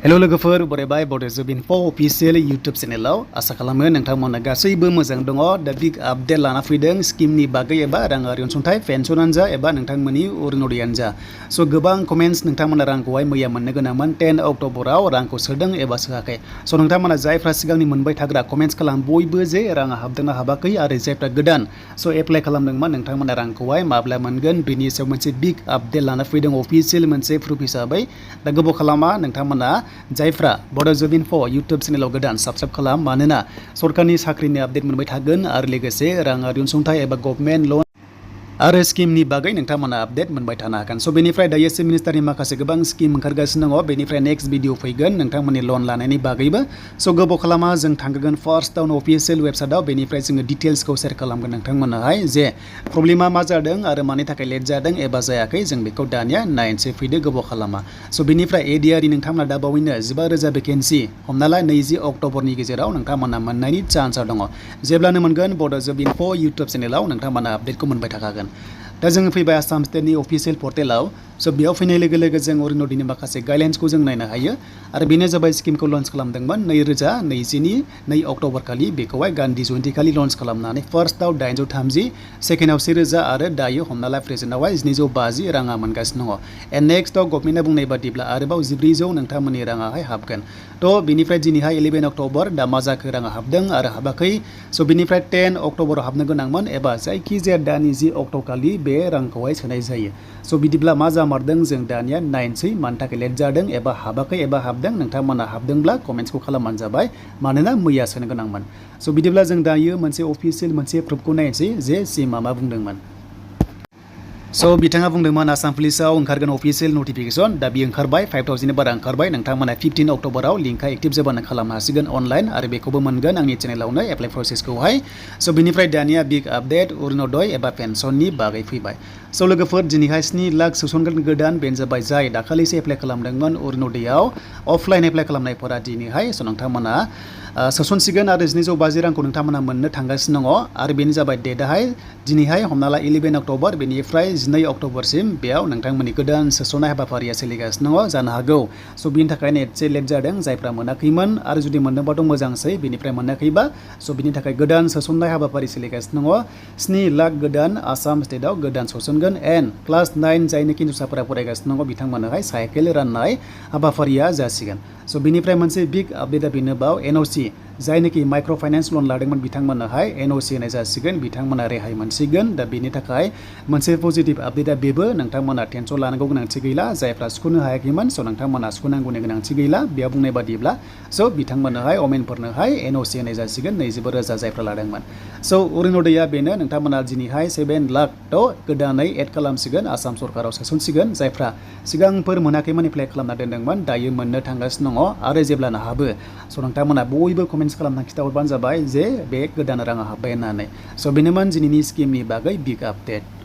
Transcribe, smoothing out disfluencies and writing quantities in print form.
Hello लोगोफोर बरायबाय बड' 1250 official YouTube चेनेलाव आसा खालामो नोंथांमोना गासैबो मोजां दङ। दा बिग आपडेट लाना फैदों स्किमनि बागै एबा राङारि अनसुंथाइ पेन्सनानो जा एबा नोंथांमोननि अरुनदयानो जा। स' गोबां कमेन्ट्स नोंथांमोना रांखौहाय मैया मोननो गोनांमोन 10 अक्ट'बराव रांखौ सोदों एबा सोआखै। स' नोंथांमोना जायफ्रा सिगांनि मोनबाय थाग्रा कमेन्ट्स खालाम बयबो जे राङा हाबदोंना हाबाखै आरो जायफ्रा गोदान स' एप्लाइ खालामदोंमोन नोंथांमोना रांखौहाय माब्ला मोनगोन बेनि सायाव मोनसे बिग आपडेट लाना फैदों अफिसियेल मोनसे प्रुफ हिसाबै। दा गोबाव खालामा नोंथांमोना जायफ्रा बड' 1250 इउटुब चेनेलाव गोदान साबस्क्राइब खालाम, मानोना सरकारनि साख्रिनि आपडेट मोनबाय थागोन आरो लोगोसे राङारि अनसुंथाइ एबा गभर्नमेन्ट लन आरो स्किमनि बागै नोंथांमोना आपडेट मोनबाय थानो हागोन। स' बेनिफ्राय दायो चिफ मिनिस्टारनि माखासे गोबां स्किम ओंखारगासिनो दङ। बेनिफ्राय नेक्स्ट भिडिअ फैगोन नोंथांमोननि लन लानायनि बागैबो। स' गोबाव खालामा जों थांगोन फार्स्टआवनो अफिसियेल वेबसाइटआव, बेनिफ्राय जोङो डिटेल्सखौ शेयार खालामगोन नोंथांमोनाहाय जे प्रब्लेमा मा जादों आरो मानि थाखाय लेट जादों एबा जायाखै जों बेखौ दानिया नायनोसै, फैदो गोबाव खालामा। स' बेनिफ्राय एडिआरनि नोंथांमोना दाबावैनो 15,000 भेकेन्सि हमना ला 20 अक्ट'बरनि गेजेराव नोंथांमोना मोननायनि चान्सआ दङ। जेब्लानो मोनगोन बड' 1250 इउटुब चेनेलाव नोंथांमोना आपडेटखौ मोनबाय थाखागोन। दा जोङो फैबाय आसाम स्टेटनि अफिसियेल पर्टेलाव। स' बेयाव फैनाय लोगो लोगो जों अरुनदयनि माखासे गाइडलाइन्सखौ जों नायनो हायो आरो बेनो जाबाय स्किमखौ लन्च खालामदोंमोन 2020 2 अक्ट'बर खालि। बेखौहाय गान्धी जयन्ती खालि लन्च खालामनानै फार्स्टआव 830, सेकेन्डआव 1000 आरो दायो हमना ला प्रेजेन्टआवहाय 750 राङा मोनगासिनो दङ। एन्ड नेक्स्टआव गभर्नमेन्टआ बुंनाय बादिब्ला आरोबाव 1400 नोंथांमोननि राङाहाय हाबगोन। थ' बेनिफ्राय दिनैहाय 11 अक्ट'बर दा मा जाखो राङा हाबदों आरो हाबाखै। स' बेनिफ्राय 10 अक्ट'बराव हाबनो गोनांमोन एबा जायखिजाया दाननि 10 अक्ट'खालि बे रांखौहाय सोनाय जायो। स' बिदिब्ला मा जामारदों जों दानिया नायनोसै मानि थाखाय लेट जादों एबा हाबाखै एबा हाबदों। नोंथांमोना हाबदोंब्ला कमेन्ट्सखौ खालामबानो जाबाय, मानोना मैया सोनो गोनांमोन। स' बिदिब्ला जों दायो मोनसे अफिसियेल मोनसे प्रुफखौ नायनोसै जे सिमा मा बुंदोंमोन। स' बिथाङा बुंदोंमोन आसाम पुलिसाव ओंखारगोन अफिसियेल नटिफिकेसन। दा बियो ओंखारबाय 5000नि बारा ओंखारबाय। नोंथांमोना 15 अक्ट'बराव लिंकआ एक्टिभ जाबानो खालामनो हासिगोन अनलाइन आरो बेखौबो मोनगोन आंनि चेनेलावनो एप्लाइ प्रसेसखौहाय। स' बिनिफ्राय दानिया बिग आपडेट अरुनदय एबा पेन्सननि बागै फैबाय। स' लोगोफोर दिनैहाय 7 लाख सोसनगोन गोदान। बेनो जाबाय जाय दाखालिसो एप्लाइ खालामदोंमोन अरुनदयाव अफलाइन एप्लाइ खालामनायफोरा दिनैहाय स' नोंथांमोना सोसनसिगोन आरो 750 रांखौ नोंथांमोना मोननो थांगासिनो दङ। आरो बेनो जाबाय डेटआहाय दिनैहाय हमना ला 11 अक्ट'बर, बेनिफ्राय 12 अक्ट'बरसिम बेयाव नोंथांमोननि गोदान सोसननाय हाबाफारिया सोलिगासिनो दङ जानो हागौ। स' बिनि थाखायनो एसे लेट जादों जायफ्रा मोनाखैमोन आरो जुदि मोनदोंबाथ' मोजांसै, बेनिफ्राय मोनाखैबा स' बिनि थाखाय गोदान सोसननाय हाबाफारि सोलिगासिनो दङ। 7 लाख गोदान आसाम स्टेटआव गोदान सोसनगोन। एन्ड क्लास 9 जायनोखि हिन्जावसाफोरा फरायगासिनो दङ बिथांमोननोहाय साइकेल राननाय हाबाफारिया जासिगोन। स' बिनिफ्राय मोनसे बिग आपडेटआ बेनोबाव एनअसि जायनोखि माइक्र'फाइनेन्स लन लादोंमोन बिथांमोननोहाय एनअसि होनाय जासिगोन, बिथांमोना रेहाय मोनसिगोन। दा बेनि थाखाय मोनसे पजिटिभ आपडेटआ बेबो नोंथांमोना टेनसन लानांगौ गोनांथि गैला। जायफ्रा सुख'नो हायाखैमोन स' नोंथांमोना सुख'नांगौनि गोनांथि गैला। बेयाव बुंनाय बादिब्ला स' बिथांमोननोहाय अमेनफोरनोहाय एनअसि होनाय जासिगोन 25,000 जायफ्रा लादोंमोन। स' अरुनदया बेनो नोंथांमोना दिनैहाय 7 लाख गोदानै एड खालामसिगोन आसाम सरकाराव सोसनसिगोन। जायफ्रा सिगांफोर मोनाखैमोन एप्लाइ खालामना दोनदोंमोन दायो मोननो थांगासिनो दङ आरो जेब्लानो हाबो स' नोंथांमोना बयबो कमेन्ट्स खालामना खिथाहरबानो जाबाय जे बे गोदान राङा हाब्बाय होननानै। स' बेनोमोन दिनैनि स्किमनि बागै बिग आपडेट।